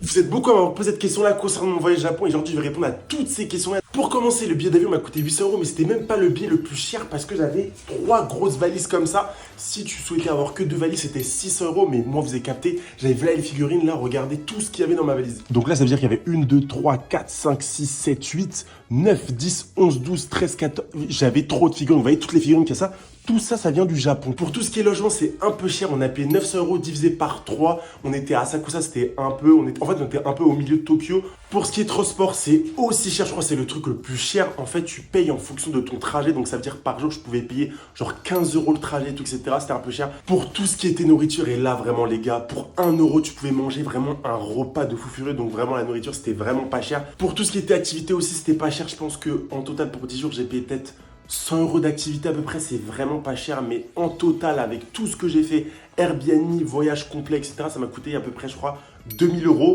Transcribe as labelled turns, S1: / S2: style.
S1: Vous êtes beaucoup à m'avoir posé cette question-là concernant mon voyage au Japon et aujourd'hui je vais répondre à toutes ces questions-là. Pour commencer, le billet d'avion m'a coûté 800 euros, mais c'était même pas le billet le plus cher parce que j'avais trois grosses valises comme ça. Si tu souhaitais avoir que deux valises, c'était 600 euros, mais moi vous avez capté, j'avais là les figurines, là, regardez tout ce qu'il y avait dans ma valise. Donc là, ça veut dire qu'il y avait 1, 2, 3, 4, 5, 6, 7, 8, 9, 10, 11, 12, 13, 14. J'avais trop de figurines, vous voyez toutes les figurines qu'il y a ça. Tout ça, ça vient du Japon. Pour tout ce qui est logement, c'est un peu cher. On a payé 900 euros divisé par 3. On était à Asakusa, c'était un peu. En fait, on était un peu au milieu de Tokyo. Pour ce qui est transport, c'est aussi cher. Je crois que c'est le truc le plus cher. En fait, tu payes en fonction de ton trajet. Donc, ça veut dire que par jour, je pouvais payer genre 15 euros le trajet, tout, etc. C'était un peu cher. Pour tout ce qui était nourriture, et là, vraiment, les gars, pour 1 euro, tu pouvais manger vraiment un repas de fou furieux. Donc, vraiment, la nourriture, c'était vraiment pas cher. Pour tout ce qui était activité aussi, c'était pas cher. Je pense que en total, pour 10 jours, j'ai payé peut-être 100 euros d'activité à peu près, c'est vraiment pas cher, mais en total, avec tout ce que j'ai fait, Airbnb, voyage complet, etc., ça m'a coûté à peu près, je crois, 2000 euros.